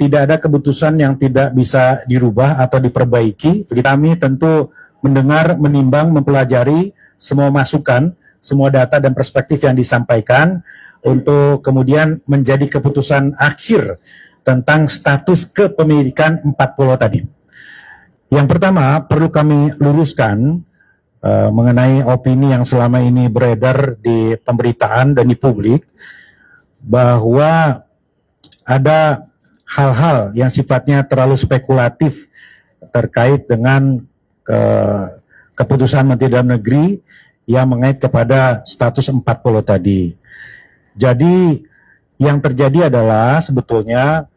tidak ada keputusan yang tidak bisa dirubah atau diperbaiki. Kami tentu mendengar, menimbang, mempelajari semua masukan, semua data dan perspektif yang disampaikan untuk kemudian menjadi keputusan akhir tentang status kepemilikan 4 pulau tadi. Yang pertama, perlu kami luruskan mengenai opini yang selama ini beredar di pemberitaan dan di publik, bahwa ada hal-hal yang sifatnya terlalu spekulatif terkait dengan keputusan Menteri Dalam Negeri yang mengait kepada status 4 pulau tadi. Jadi yang terjadi adalah sebetulnya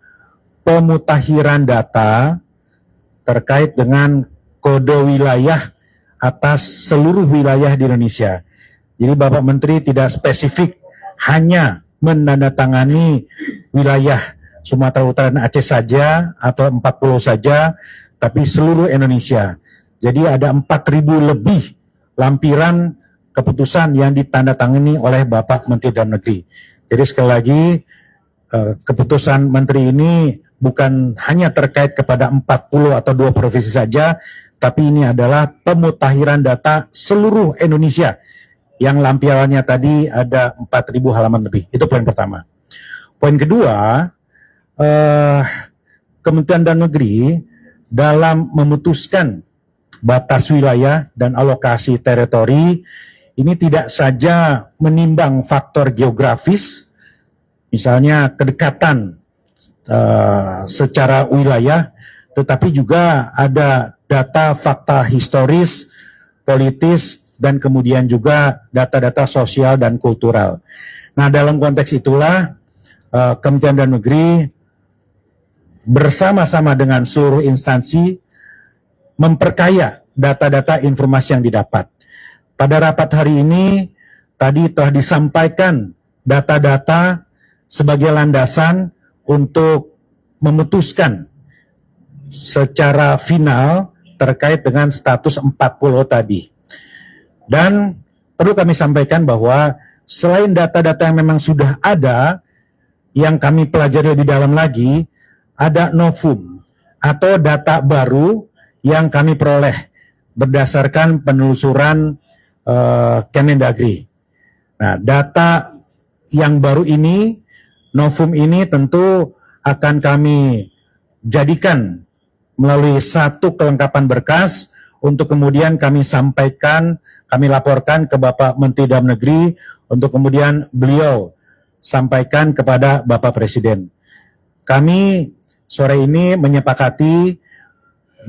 pemutakhiran data terkait dengan kode wilayah atas seluruh wilayah di Indonesia. Jadi Bapak Menteri tidak spesifik hanya menandatangani wilayah Sumatera Utara dan Aceh saja atau 4 pulau saja, tapi seluruh Indonesia. Jadi ada 4.000 lebih lampiran keputusan yang ditandatangani oleh Bapak Menteri Dalam Negeri. Jadi sekali lagi, keputusan Menteri ini bukan hanya terkait kepada 4 pulau atau 2 provinsi saja, tapi ini adalah pemutakhiran data seluruh Indonesia yang lampirannya tadi ada 4.000 halaman lebih. Itu poin pertama. Poin kedua, Kementerian Dalam Negeri dalam memutuskan batas wilayah dan alokasi teritori ini tidak saja menimbang faktor geografis, misalnya kedekatan secara wilayah, tetapi juga ada data fakta historis, politis, dan kemudian juga data-data sosial dan kultural. Nah, dalam konteks itulah Kementerian Dalam Negeri bersama-sama dengan seluruh instansi memperkaya data-data informasi yang didapat. Pada rapat hari ini, tadi telah disampaikan data-data sebagai landasan untuk memutuskan secara final terkait dengan status 4 pulau tadi. Dan perlu kami sampaikan bahwa selain data-data yang memang sudah ada, yang kami pelajari lebih dalam lagi, ada novum atau data baru yang kami peroleh berdasarkan penelusuran Kemendagri. Nah, data yang baru ini, novum ini tentu akan kami jadikan melalui satu kelengkapan berkas untuk kemudian kami sampaikan, kami laporkan ke Bapak Menteri Dalam Negeri untuk kemudian beliau sampaikan kepada Bapak Presiden. Kami sore ini menyepakati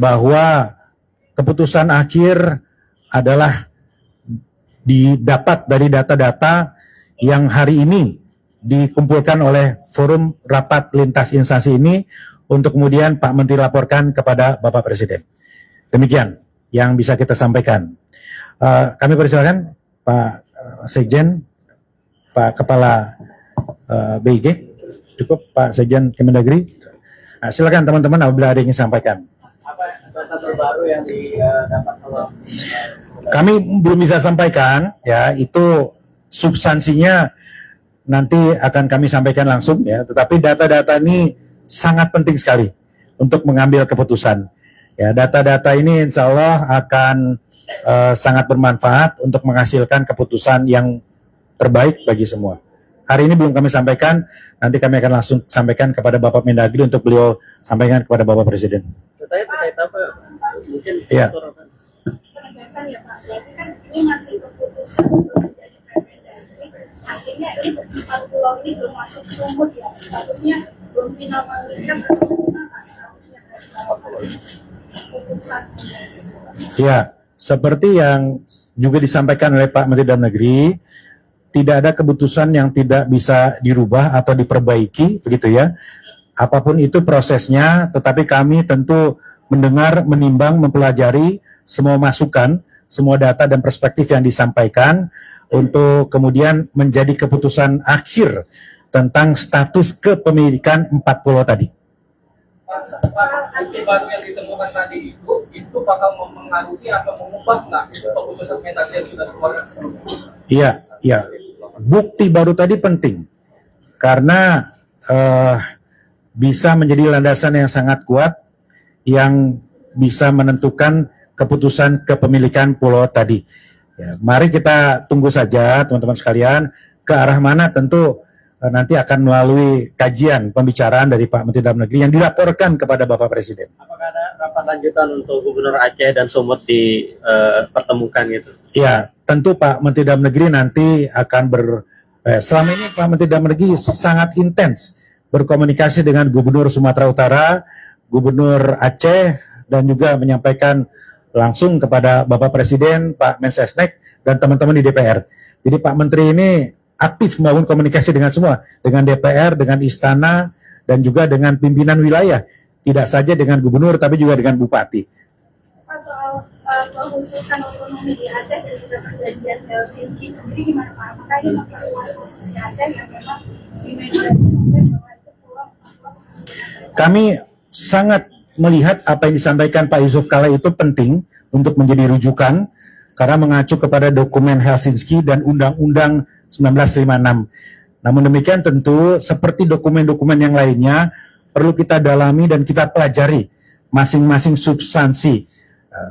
bahwa keputusan akhir adalah didapat dari data-data yang hari ini dikumpulkan oleh forum rapat lintas instansi ini untuk kemudian Pak Menteri laporkan kepada Bapak Presiden. Demikian yang bisa kita sampaikan. Kami persilakan Pak Sekjen, Pak Kepala BIG, cukup Pak Sekjen Kemendagri. Nah, silakan teman-teman apabila ada yang ingin sampaikan. Apa data terbaru yang didapat oleh kami belum bisa sampaikan, ya itu substansinya nanti akan kami sampaikan langsung, ya. Tetapi data-data ini sangat penting sekali untuk mengambil keputusan. Ya, data-data ini insya Allah akan sangat bermanfaat untuk menghasilkan keputusan yang terbaik bagi semua. Hari ini belum kami sampaikan, nanti kami akan langsung sampaikan kepada Bapak Mendagri untuk beliau sampaikan kepada Bapak Presiden. terkait apa? Mungkin ya. Penegasan ya Pak, berarti kan ini masih keputusan untuk menjadi Kemendagri, artinya ini 4 pulau ini belum masuk sumut ya, statusnya belum final mengikat atau gimana statusnya keputusan. Ya, seperti yang juga disampaikan oleh Pak Menteri Dalam Negeri, tidak ada keputusan yang tidak bisa dirubah atau diperbaiki, begitu ya. Apapun itu prosesnya, tetapi kami tentu mendengar, menimbang, mempelajari semua masukan, semua data dan perspektif yang disampaikan untuk kemudian menjadi keputusan akhir tentang status kepemilikan 4 pulau tadi. Bukti baru yang ditemukan tadi itu bakal mempengaruhi atau mengubah nggak keputusan Mendagri yang sudah dikeluarkan sebelumnya? Iya. Bukti baru tadi penting karena bisa menjadi landasan yang sangat kuat yang bisa menentukan keputusan kepemilikan pulau tadi. Ya, mari kita tunggu saja teman-teman sekalian ke arah mana tentu nanti akan melalui kajian pembicaraan dari Pak Menteri Dalam Negeri yang dilaporkan kepada Bapak Presiden. Apakah ada rapat lanjutan untuk Gubernur Aceh dan Sumut dipertemukan gitu? Ya, tentu Pak Menteri Dalam Negeri nanti akan selama ini Pak Menteri Dalam Negeri sangat intens berkomunikasi dengan Gubernur Sumatera Utara, Gubernur Aceh, dan juga menyampaikan langsung kepada Bapak Presiden, Pak Mensesnek, dan teman-teman di DPR. Jadi Pak Menteri ini aktif membangun komunikasi dengan semua, dengan DPR, dengan Istana, dan juga dengan pimpinan wilayah. Tidak saja dengan Gubernur, tapi juga dengan Bupati. Pak, soal kekhususan otonomi di Aceh dan juga perjanjian Helsinki sendiri gimana Pak? Apakah ini memperluas posisi Aceh yang memang di media sampai bahwa itu pulau? Kami sangat melihat apa yang disampaikan Pak Yusuf Kala itu penting untuk menjadi rujukan karena mengacu kepada dokumen Helsinki dan Undang-Undang 1956. Namun demikian tentu seperti dokumen-dokumen yang lainnya perlu kita dalami dan kita pelajari masing-masing substansi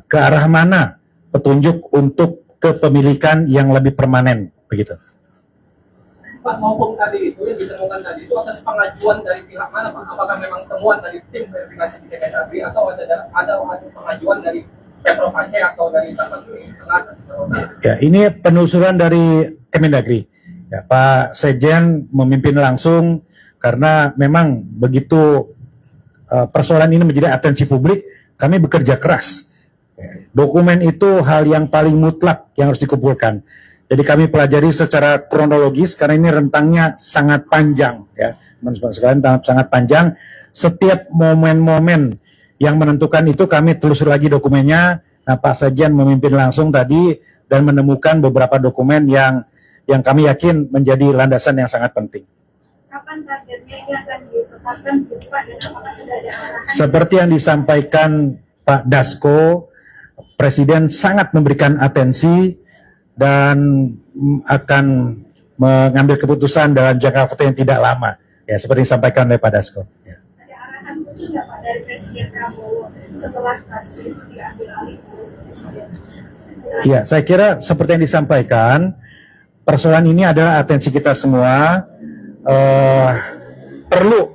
ke arah mana petunjuk untuk kepemilikan yang lebih permanen begitu. Pak, maupun tadi itu yang ditemukan tadi itu atas pengajuan dari pihak mana Pak? Apakah memang temuan dari tim verifikasi di Kemendagri atau ada pengajuan dari Pemprov Aceh atau dari Taman Tengah? Ya, ini penelusuran dari Kemendagri. Ya, Pak Sekjen memimpin langsung karena memang begitu persoalan ini menjadi atensi publik, kami bekerja keras. Ya, dokumen itu hal yang paling mutlak yang harus dikumpulkan. Jadi kami pelajari secara kronologis karena ini rentangnya sangat panjang, ya, teman-teman sekalian, sangat panjang. Setiap momen-momen yang menentukan itu kami telusur lagi dokumennya. Nah, Pak Sekjen memimpin langsung tadi dan menemukan beberapa dokumen yang kami yakin menjadi landasan yang sangat penting. Kapan targetnya ini akan ditetapkan gitu Pak? Dan apakah sudah ada arahan? Seperti yang disampaikan Pak Dasko, Presiden sangat memberikan atensi dan akan mengambil keputusan dalam jangka waktu yang tidak lama. Ya, seperti disampaikan oleh Pak Dasko. Ya. Ada arahan khusus nggak Pak dari Presiden Prabowo setelah kasus itu diambil alih Presiden? Ya, saya kira seperti yang disampaikan, persoalan ini adalah atensi kita semua. Perlu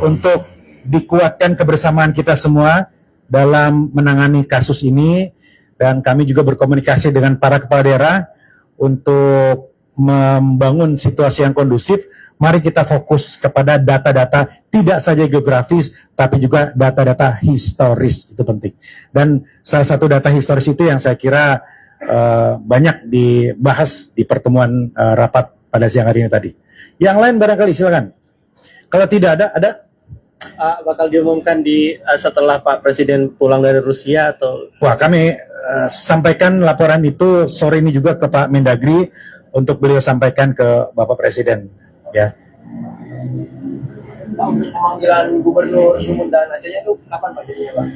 untuk dikuatkan kebersamaan kita semua dalam menangani kasus ini, dan kami juga berkomunikasi dengan para kepala daerah untuk membangun situasi yang kondusif. Mari kita fokus kepada data-data tidak saja geografis tapi juga data-data historis, itu penting. Dan salah satu data historis itu yang saya kira banyak dibahas di pertemuan rapat pada siang hari ini tadi. Yang lain barangkali silakan. Kalau tidak ada? Bakal diumumkan setelah Pak Presiden pulang dari Rusia atau? Wah, kami sampaikan laporan itu sore ini juga ke Pak Mendagri untuk beliau sampaikan ke Bapak Presiden. Ya. Pak, untuk pemanggilan Gubernur Sumut dan Acehnya itu kapan Pak jadinya Pak?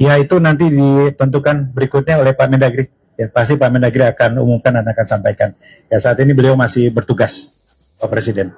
Ya, itu nanti ditentukan berikutnya oleh Pak Mendagri. Ya, pasti Pak Mendagri akan umumkan dan akan sampaikan. Ya, saat ini beliau masih bertugas, Pak Presiden.